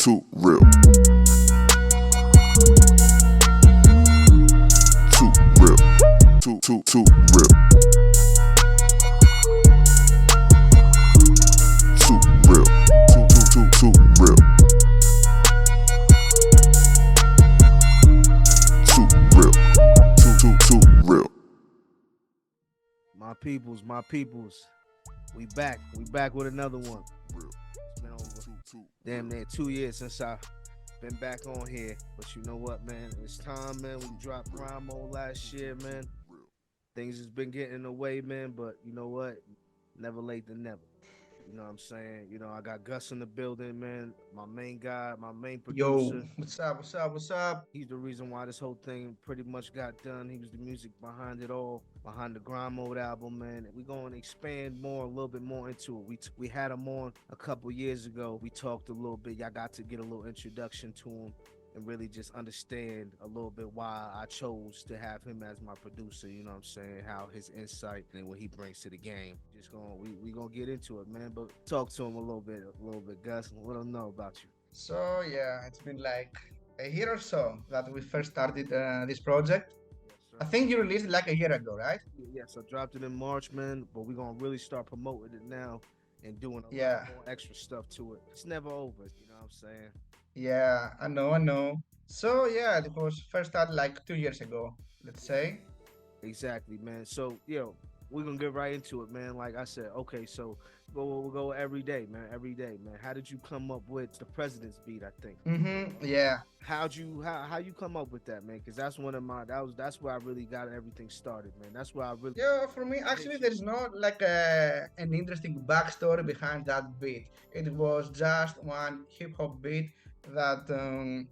too real. Too real. Too real. Too real. Too real. Too real. Too real. My peoples. We back with another one. It's been over damn near 2 years since I been back on here. But you know what, man? It's time, man. We dropped Grind Mode last year, man. Things has been getting in the way, man. But you know what? Never late than never. You know what I'm saying? You know, I got Gus in the building, man. My main guy, my main Yo, producer. what's up? He's the reason why this whole thing pretty much got done. He was the music behind it all, behind the Grind Mode album, man. We're going to expand more, a little bit more into it. We had him on a couple years ago. We talked a little bit. Y'all got to get a little introduction to him and really just understand a little bit why I chose to have him as my producer. You know what I'm saying? How his insight and what he brings to the game. Just we gonna get into it, man. But talk to him a little bit, Gus. Let him know about you. So yeah, it's been like a year or so that we first started this project. Yes, I sir. think you released it like a year ago, right? Yes, I dropped it in March, man. But we're gonna really start promoting it now and doing a lot Yeah, more extra stuff to it. It's never over, you know what I'm saying? yeah, I know. So yeah, it was first started like 2 years ago, let's say. Exactly, man. So, we're gonna get right into it, man. Like I said, okay, so we'll go every day, man. Every day, man. How did you come up with the president's beat? I think. Yeah. How you come up with that, man? Because that's one of my that's where I really got everything started, man. That's where I really Yeah, for me, actually, there's not like an interesting backstory behind that beat. It was just one hip hop beat that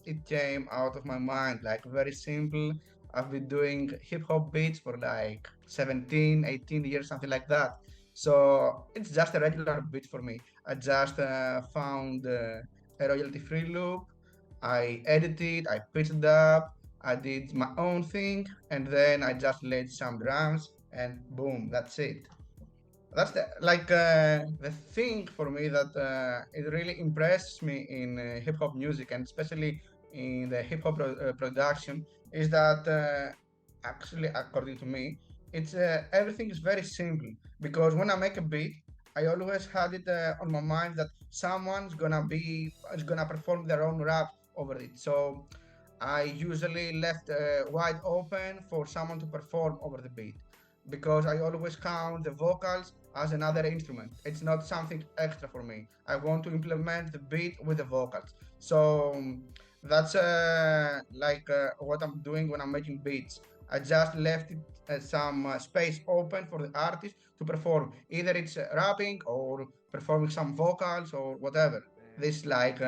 it came out of my mind. Like, very simple. I've been doing hip hop beats for like 17, 18 years, something like that. So it's just a regular beat for me. I just found a royalty free loop. I edited, I pitched it up, I did my own thing, and then I just laid some drums, and boom, that's it. That's the thing for me that it really impresses me in hip hop music, and especially in the hip hop production, is that actually, according to me, it's everything is very simple. Because when I make a beat, I always had it on my mind that someone's gonna be is gonna perform their own rap over it. So I usually left wide open for someone to perform over the beat because I always count the vocals as another instrument. It's not something extra for me. I want to implement the beat with the vocals. So that's what I'm doing when I'm making beats. I just left it some space open for the artist to perform. Either it's rapping or performing some vocals or whatever. man. This is like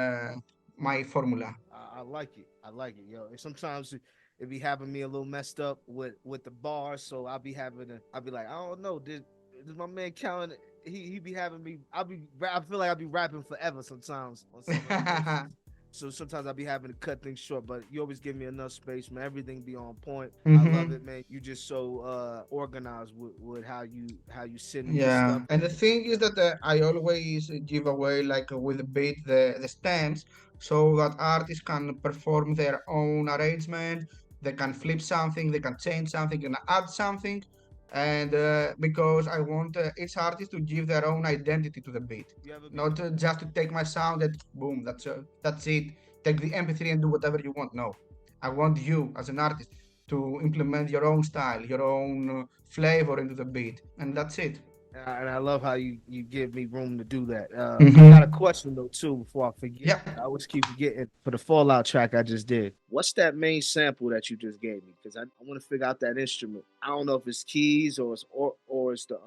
my formula. I like it. I like it, yo. And sometimes it be having me a little messed up with the bars, so I'll be like, I don't know, did my man Callan he be having me I feel like I'll be rapping forever sometimes on some of the verses. So sometimes I'll be having to cut things short, but you always give me enough space, man. Everything be on point. I love hmm it, man. You just so organized with how you send your Yeah, stuff. and the thing is that I always give away like with the beat the stems so that artists can perform their own arrangement. They can flip something, they can change something, and add something. And because I want each artist to give their own identity to the beat, You ever be not just to take my sound and boom, that's it. Take the MP3 and do whatever you want. No, I want you as an artist to implement your own style, your own flavor into the beat, and that's it. and I love how you give me room to do that. I got a Mm-hmm. question though too before I forget. Yeah. I always keep forgetting for the Fallout track I just did. What's that main sample that you just gave me? Because I want to figure out that instrument. I don't know if it's keys or it's the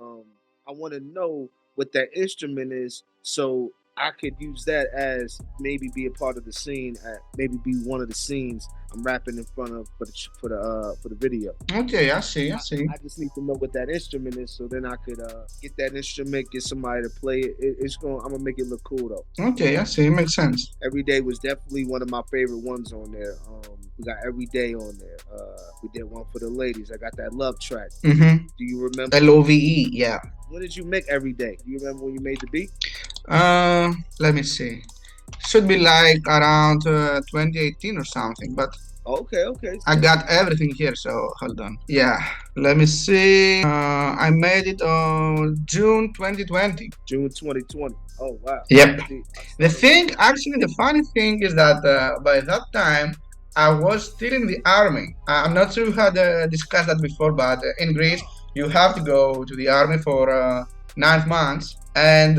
I want to know what that instrument is so I could use that as maybe be a part of the scene. Maybe be one of the scenes I'm rapping in front of for the video. Okay, I see. I I, see. I just need to know what that instrument is, so then I could get that instrument, get somebody to play it. I'm gonna make it look cool though. Okay, I see. Makes sense. Every Day was definitely one of my favorite ones on there. We got Every Day on there. We did one for the ladies. I got that love track. Mm-hmm. Do you remember LOVE. Yeah. when did you make Every Day? Do you remember when you made the beat? Let me see. Should be like around 2018 or something, but Okay, okay. I got everything here, so hold on. Yeah, let me see. I made it on June 2020. June 2020. Oh wow. Yep. See, I The started. thing, actually, the funny thing is that by that time I was still in the army. I'm not sure we had discussed that before, but in Greece you have to go to the army for 9 months, and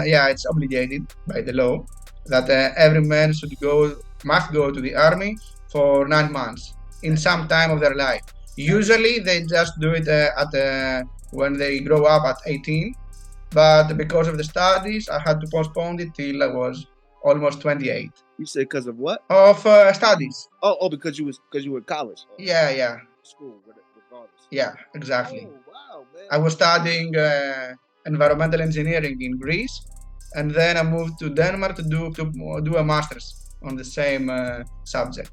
yeah, it's obligated by the law that every man must go to the army for 9 months in some time of their life. Usually they just do it at when they grow up at 18, but because of the studies, I had to postpone it till I was almost 28 You say because of what? of studies. Oh, because you were in college. Yeah, yeah, School, regardless. yeah, exactly. Oh wow, man. I was studying environmental engineering in Greece, and then I moved to Denmark to do a master's on the same subject.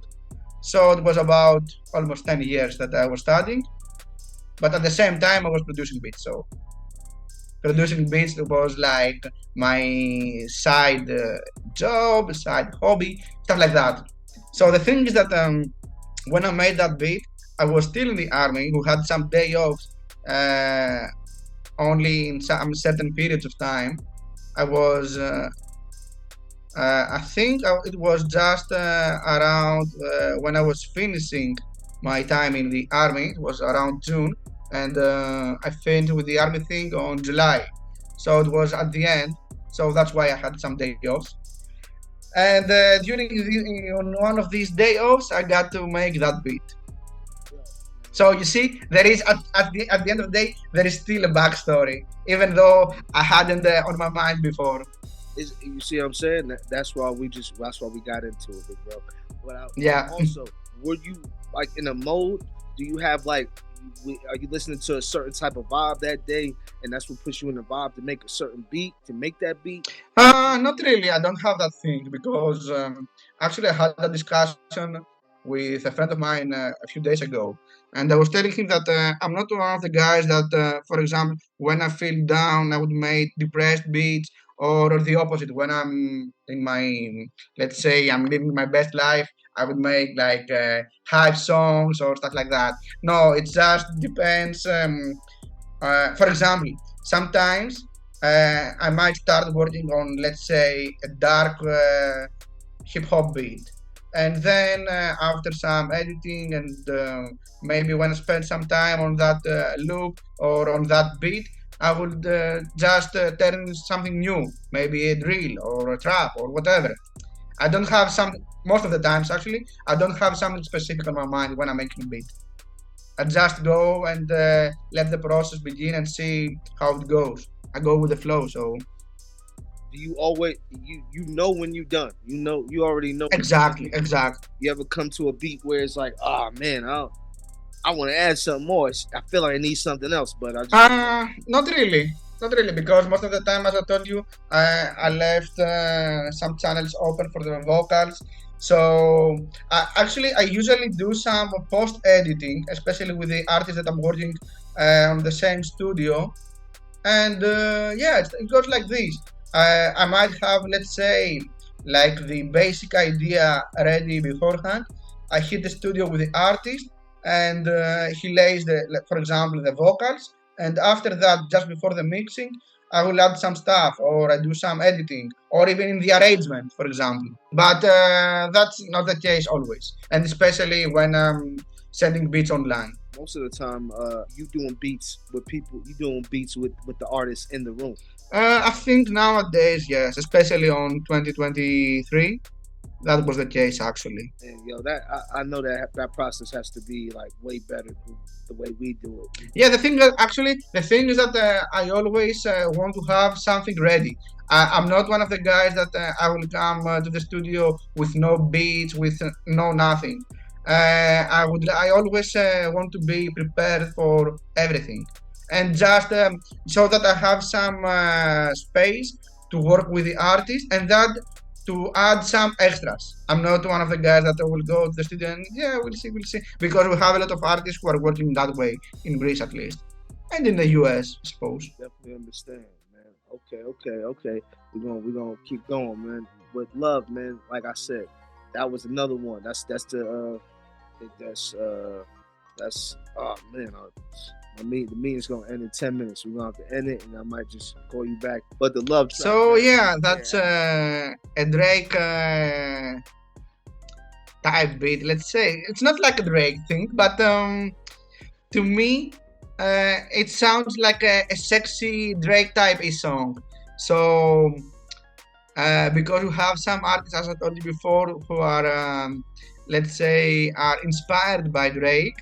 So it was about almost 10 years that I was studying, but at the same time I was producing beats. So producing beats was like my side job, side hobby, stuff like that. So the thing is that when I made that beat, I was still in the army, who had some day offs uh, only in some certain periods of time. I was, I think it was just around when I was finishing my time in the army. It was around June, and I finished with the army thing on July. So it was at the end. So that's why I had some day offs. And on one of these day offs, I got to make that beat. So you see, there is at the end of the day, there is still a backstory, even though I hadn't on my mind before. You see what I'm saying? That's why we got into it, big bro. Yeah. Also, were you like in a mode? Do you have like? Are you listening to a certain type of vibe that day, and that's what puts you in the vibe to make a certain beat, to make that beat? Not really. I don't have that thing because actually I had a discussion with a friend of mine a few days ago, and I was telling him that I'm not one of the guys that, for example, when I feel down, I would make depressed beats, or the opposite. When I'm in my, let's say, I'm living my best life, I would make like hype songs or stuff like that. No, it just depends. For example, sometimes I might start working on, let's say, a dark hip hop beat. And then after some editing and maybe when I spend some time on that loop or on that beat, I would just turn something new, maybe a drill or a trap or whatever. I don't have some, most of the times actually, I don't have something specific on my mind when I'm making a beat. I just go and let the process begin and see how it goes. I go with the flow. So Do you always you know when you're done? You already know. exactly, exactly. You ever come to a beat where it's like, oh man, I want to add something more. I feel like I need something else, but I just Not really. Not really, because most of the time, as I told you, I left some channels open for the vocals. So actually, I usually do some post editing, especially with the artists that I'm working on the same studio. And yeah, it goes like this. I might have, let's say, like the basic idea ready beforehand. I hit the studio with the artist, and he lays for example, the vocals. And after that, just before the mixing, I will add some stuff, or I do some editing, or even in the arrangement, for example. But that's not the case always, and especially when I'm sending beats online. most of the time, you doing beats with people. You doing beats with the artists in the room. I think nowadays, yes, especially on 2023, that was the case actually. And yo, that I know that process has to be like way better than the way we do it. Yeah, the thing is that I always want to have something ready. I'm not one of the guys that I will come to the studio with no beats, with no nothing. I always want to be prepared for everything, and just so that I have some space to work with the artist, and that to add some extras. I'm not one of the guys that will go to the studio and yeah, we'll see, because we have a lot of artists who are working that way in Greece at least. and in the US, I suppose. Definitely understand, man. Okay, okay, okay. We're gonna keep going, man. With love, man. Like I said, that was another one. That's the I think that's oh man. The meeting's gonna end in 10 minutes. We're gonna have to end it, and I might just call you back. But the love track, So man. yeah, that's Yeah, a Drake type beat. Let's say it's not like a Drake thing, but to me, it sounds like a sexy Drake type a song. So because we have some artists, as I told you before, who are let's say are inspired by Drake.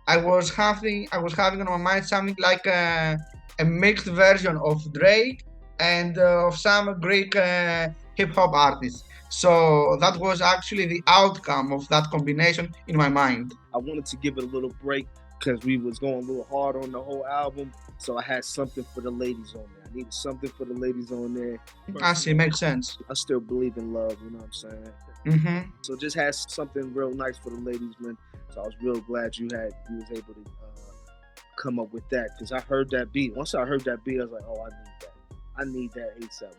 I was having on my mind something like a mixed version of Drake and of some Greek hip hop artists. So that was actually the outcome of that combination in my mind. I wanted to give it a little break because we was going a little hard on the whole album. So I had something for the ladies on there. I needed something for the ladies on there. I see, makes sense. I still believe in love, you know what I'm saying? Mm-hmm. So just had something real nice for the ladies, man. So I was real glad you was able to come up with that because I heard that beat. Once I heard that beat, I was like, oh, I need that. I need that ASAP.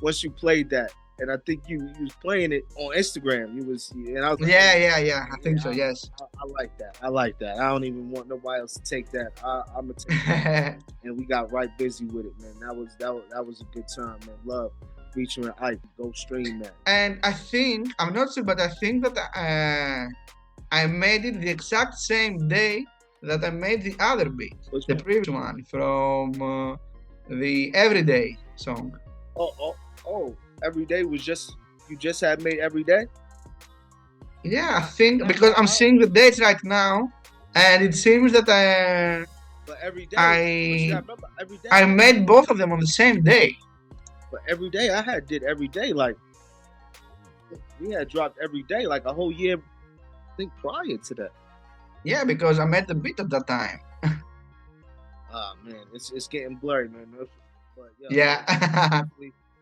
Once you played that, and I think you was playing it on Instagram. And I was like, Yeah, oh, yeah, yeah. I think yeah, so. Yes. I like that. I like that. I don't even want nobody else to take that. I'm gonna take that. And we got right busy with it, man. That was a good time, man. Love featuring Ike. Go stream that. And I think I'm not sure, but I think that I made it the exact same day that I made the other beat, Which the one? previous one from the Everyday song. Oh. Every day was just you just had made every day. Yeah, I think because I'm seeing the dates right now, and it seems that But every day, but you I gotta remember every day. I made both of them on the same day. But every day I had did every day like we had dropped every day like a whole year. I think prior to that. Yeah, because I made the beat at that time. Oh man, it's getting blurry, man. But Yeah.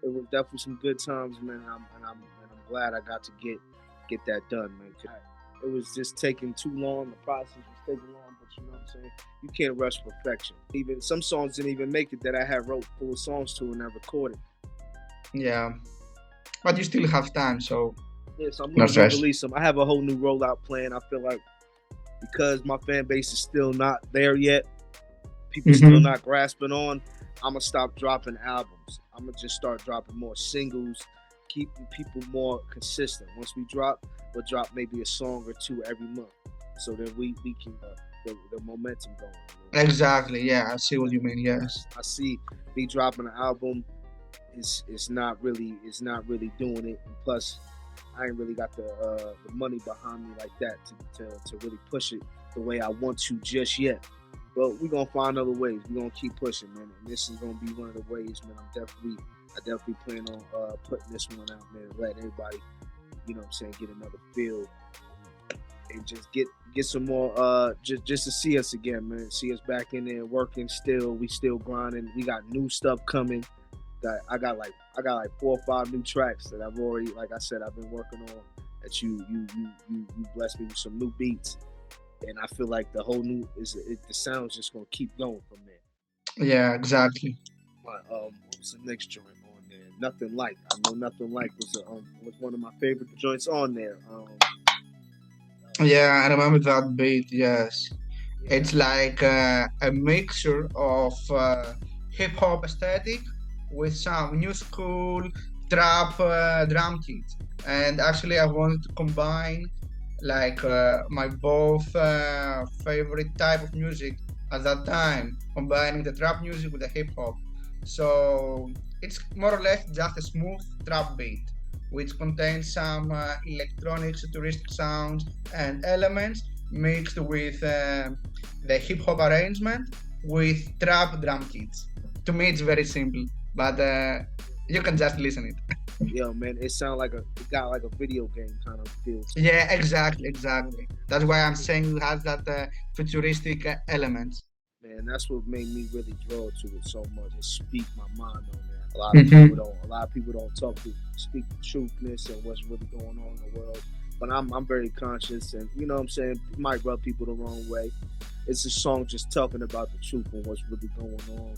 it was definitely some good times, man. And I'm glad I got to get that done, man. 'Cause it was just taking too long. The process was taking long, but you know what I'm saying. You can't rush perfection. Even some songs didn't even make it that I had wrote full songs to and I recorded. Yeah, but you still have time, so Yeah, so I'm no gonna stress. release them. I have a whole new rollout plan. I feel like because my fan base is still not there yet, people still not grasping on. I'm gonna stop dropping albums. I'm gonna just start dropping more singles, keeping people more consistent. Once we drop, we'll drop maybe a song or two every month, so that we can the momentum going. You know? Exactly. Yeah, I see what you mean. Yes. I see me dropping an album is not really doing it, and plus I ain't really got the money behind me like that to really push it the way I want to just yet. But we're gonna find other ways. We're gonna keep pushing, man. And this is gonna be one of the ways, man. I definitely plan on putting this one out, man. Let everybody, you know what I'm saying, get another feel and just get some more just to see us again, man. See us back in there working still. We still grinding. We got new stuff coming. I got like 4 or 5 new tracks that I've already, like I said, I've been working on. That you blessed me with some new beats, and I feel like the whole new the sound's just gonna keep going from there. Yeah, exactly. But what was the next joint on there? Nothing Like. I know Nothing Like was one of my favorite joints on there. Yeah, I remember that beat. Yes, Yeah, it's like a mixture of hip hop aesthetic with some new school trap drum kits. And actually, I wanted to combine like my both favorite type of music at that time, combining the trap music with the hip hop. So it's more or less just a smooth trap beat, which contains some electronic futuristic sounds and elements mixed with the hip hop arrangement with trap drum kits. To me, it's very simple, but you can just listen it. yeah, man. It got like a video game kind of feel to it. Yeah, exactly, exactly. That's why I'm saying it has that futuristic elements. Man, that's what made me really draw to it so much and speak my mind on that. Hmm. A lot of people don't speak the truthness and what's really going on in the world. But I'm very conscious, and you know what I'm saying, it might rub people the wrong way. it's a song just talking about the truth and what's really going on.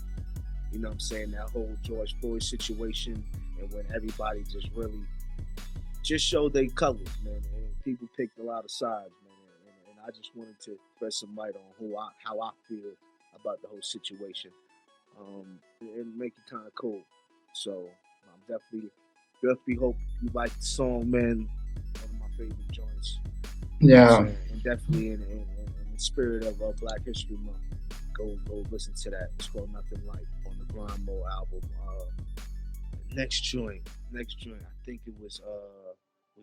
You know what I'm saying? That whole George Floyd situation, and when everybody just really just showed their colors, man. And people picked a lot of sides, man. And I just wanted to shed some light on how I feel about the whole situation, and make it kind of cool. So I'm definitely hope you like the song, man. One of my favorite joints. You know what I'm Yeah. saying? And definitely in the spirit of Black History Month, go listen to that. It's called Nothing Like on the Grimo album. Next joint. I think it was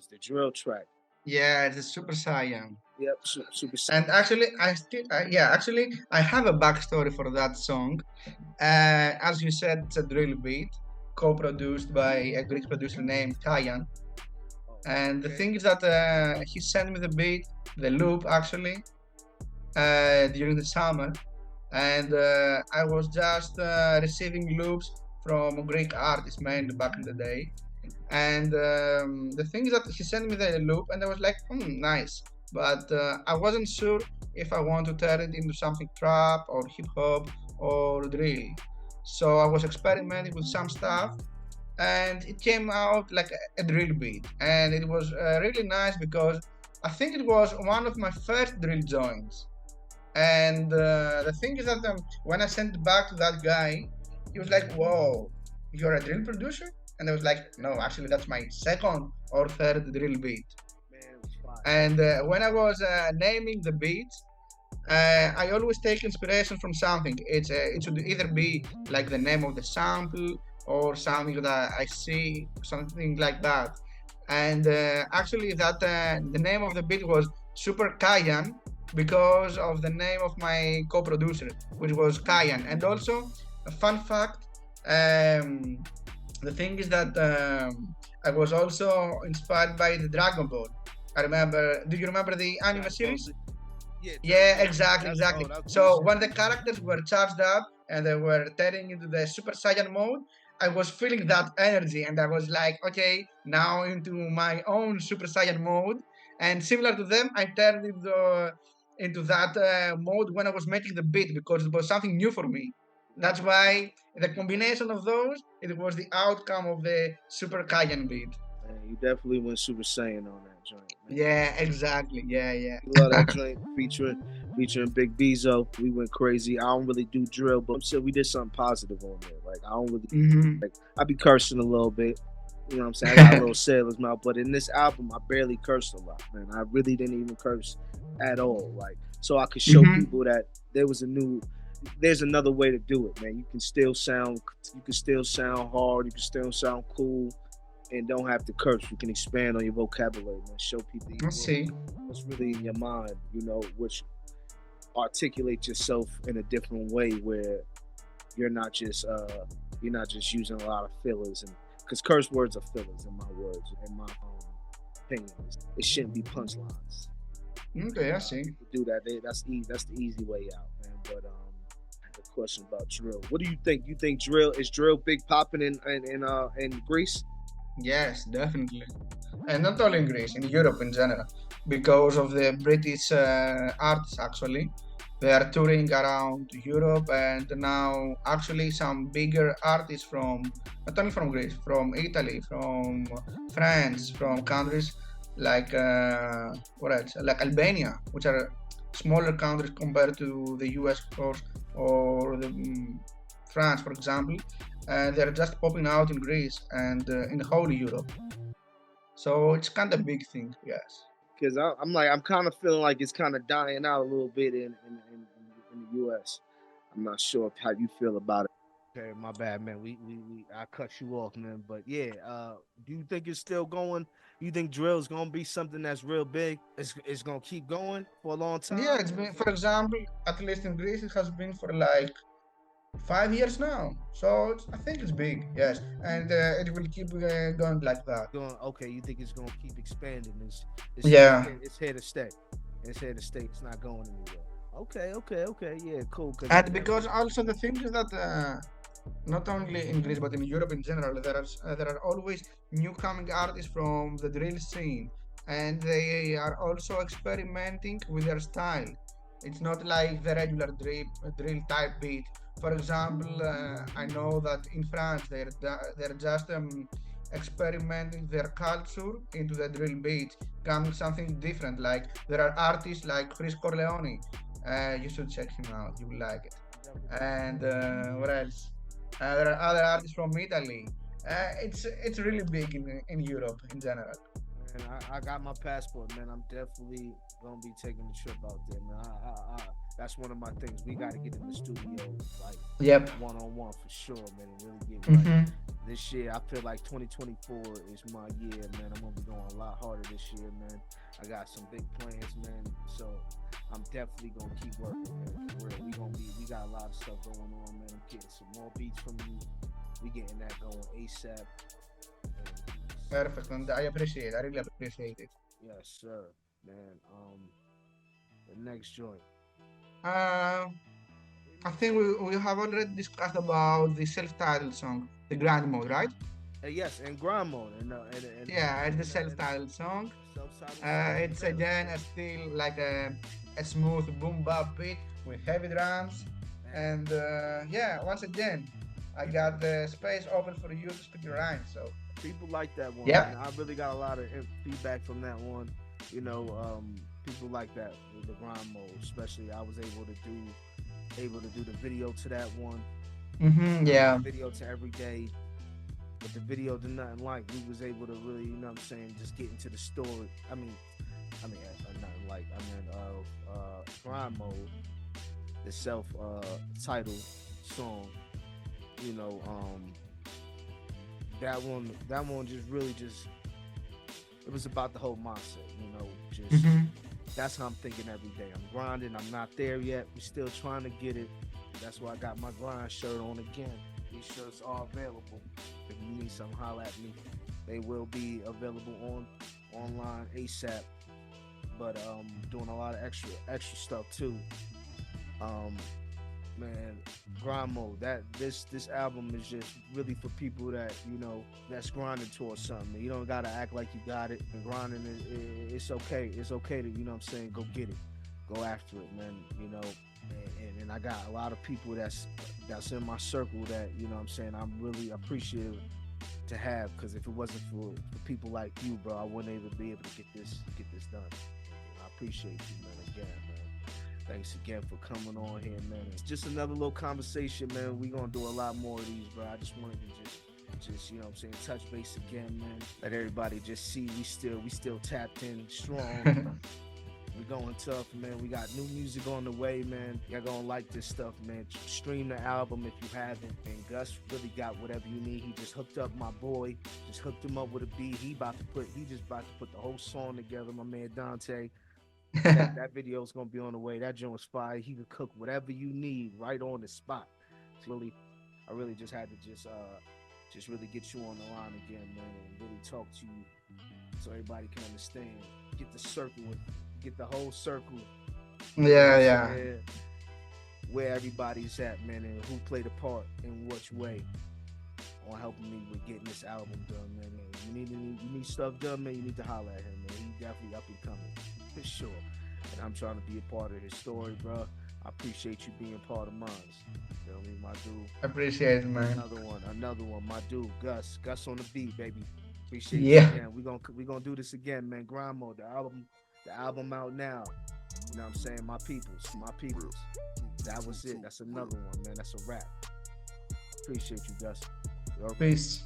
the drill track. Yeah, it's a Super Saiyan. Yep, super. And actually, actually, I have a backstory for that song. As you said, it's a drill beat, co-produced by a Greek producer named Kayan. Oh, And the okay. thing is that he sent me the beat, the loop actually, during the summer, and I was just receiving loops from Greek artists mainly back in the day. And the thing is that he sent me the loop, and I was like, nice. But I wasn't sure if I want to turn it into something trap or hip hop or drill. So I was experimenting with some stuff, and it came out like a drill beat, and it was really nice because I think it was one of my first drill joints. And the thing is that when I sent it back to that guy, he was like, "Whoa, you're a drill producer?" And I was like, "No, actually, that's my second or third drill beat." Man, it was fire. And when I was naming the beats, I always take inspiration from something. It should either be like the name of the sample or something that I see, something like that. And actually, that the name of the beat was Super Kayan because of the name of my co-producer, which was Kayan. And also, a fun fact: um, the thing is that I was also inspired by the Dragon Ball. I remember. Do you remember the anime Dragon Ball series? Z. Yeah, Dragon Yeah, Ball Z. exactly, exactly. That's So recent. when the characters were charged up and they were turning into the Super Saiyan mode, I was feeling that energy and I was like, okay, now into my own Super Saiyan mode. And similar to them, I turned into that mode when I was making the beat because it was something new for me. That's why the combination of those, it was the outcome of the Super Saiyan beat. Man, you definitely went Super Saiyan on that joint, man. Yeah, exactly. Yeah, yeah. We love that joint featuring Big Bezo. We went crazy. I don't really do drill, but I'm saying we did something positive on there. Like I don't really Hmm. like I be cursing a little bit. You know what I'm saying? I got a little sailor's mouth, but in this album I barely cursed a lot, man. I really didn't even curse at all. Like so I could show Hmm. people that there's another way to do it, man. You can still sound hard, you can still sound cool, and don't have to curse. You can expand on your vocabulary, man. Show people Let's see. what's really in your mind, which articulate yourself in a different way where you're not just uh you're not just using a lot of fillers, and because curse words are fillers in my opinion. It shouldn't be punchlines. Okay, I see. People do that. That's the easy way out, man. But I have a question about drill. What do you think? You think drill big popping in Greece? Yes, definitely. And not only in Greece, in Europe in general, because of the British artists actually. They are touring around Europe, and now actually some bigger artists from not only from Greece, from Italy, from France, from countries like what else? Like Albania, which are smaller countries compared to the US, of course, or the France, for example. And they're just popping out in Greece and in the whole Europe. So it's kind of big thing, yes. Because I'm kind of feeling like it's kind of dying out a little bit in the U.S. I'm not sure how you feel about it. Okay, my bad, man. We I cut you off, man. But yeah, do you think it's still going? You think drill is gonna be something that's real big? It's gonna keep going for a long Yeah, time, it's or been, it's for example, at least in Greece, it has been for like 5 years now. So I think it's big, yes, and it will keep going like that. going okay? You think it's gonna keep expanding? Yeah, It's here to stay. It's here to stay. It's not going anywhere. Okay. Yeah, cool. Cause and because also the thing is that not only in Greece but in Europe in general, there are always new coming artists from the drill scene, and they are also experimenting with their style. It's not like the regular drill type beat. For example, I know that in France they're just experimenting their culture into the drill beats, coming something different. Like there are artists like Chris Corleone. You should check him out. You will like it. And what else? There are other artists from Italy. It's really big in Europe in general. Man, I got my passport, man. I'm definitely gonna be taking a trip out there, man. That's one of my things. We got to get in the studio, like Yep. one on one for sure, man, and really get right. Mm-hmm. This year, I feel like 2024 is my year, man. I'm gonna be going a lot harder this year, man. I got some big plans, man. So I'm definitely gonna keep working, man. For real. We got a lot of stuff going on, man. I'm getting some more beats from you. We getting that going ASAP. Perfect, and I really appreciate it. Yes, sir, man. The next joint. Uh, I think we have already discussed about the self-titled song, the grind mode, right? Yes, and grind mode, Yeah, it's the and self-titled song. self-titled song. It's again still like a smooth boom bap beat with heavy drums, Man, and yeah, once again, I got the space open for you to speak your rhyme. So people like that one, yeah. man. I really got a lot of feedback from that one. You know, people like that with the grind mode, especially. I was able to do the video to that one. Mm-hmm, I do yeah. the video to every day, but the video did nothing like. We was able to really, you know what I'm saying, just get into the story. Nothing like. Grind mode, the self title song. You know, that one just really just it was about the whole mindset, you know, just Mm-hmm. that's how I'm thinking every day. I'm grinding, I'm not there yet. We still trying to get it. That's why I got my grind shirt on again. These shirts are available. If you need some, holla at me. They will be available online ASAP. But doing a lot of extra stuff too. Um man, grind mode. That this album is just really for people that that's grinding towards something. You don't gotta act like you got it. And grinding, it's okay. It's okay to what I'm saying, go get it, go after it, man. And I got a lot of people that's in my circle that what I'm saying, I'm really appreciative to have, because if it wasn't for people like you, bro, I wouldn't even be able to get this done. I appreciate you, man. Again, man. Thanks again for coming on here, man. It's just another little conversation, man. We gonna do a lot more of these, bro. I just wanted to just what I'm saying, touch base again, man. Let everybody just see we still tapped in strong. We going tough, man. We got new music on the way, man. Y'all gonna like this stuff, man. Stream the album if you haven't. And Gus really got whatever you need. He just hooked up my boy. Just hooked him up with a beat. He just about to put the whole song together. My man Dante. That video is gonna be on the way. That joint was fire. He could cook whatever you need right on the spot. I really just had to just really get you on the line again, man, and really talk to you so everybody can understand. Get the circle, get the whole circle. You know what Yeah, I'm yeah. saying? Where everybody's at, man, and who played a part in which way on helping me with getting this album done, man. You need stuff done, man. You need to holler at him, man. He definitely up and coming, for sure. And I'm trying to be a part of his story, bro. I appreciate you being part of mine. You know what I mean, my dude. Appreciate it, man. Another one, my dude, Gus on the beat, baby. Appreciate you Yeah. again. We gonna do this again, man. Grind mode, the album out now. You know what I'm saying? My peoples. That was it. That's another one, man. That's a wrap. Appreciate you, Gus. You Peace.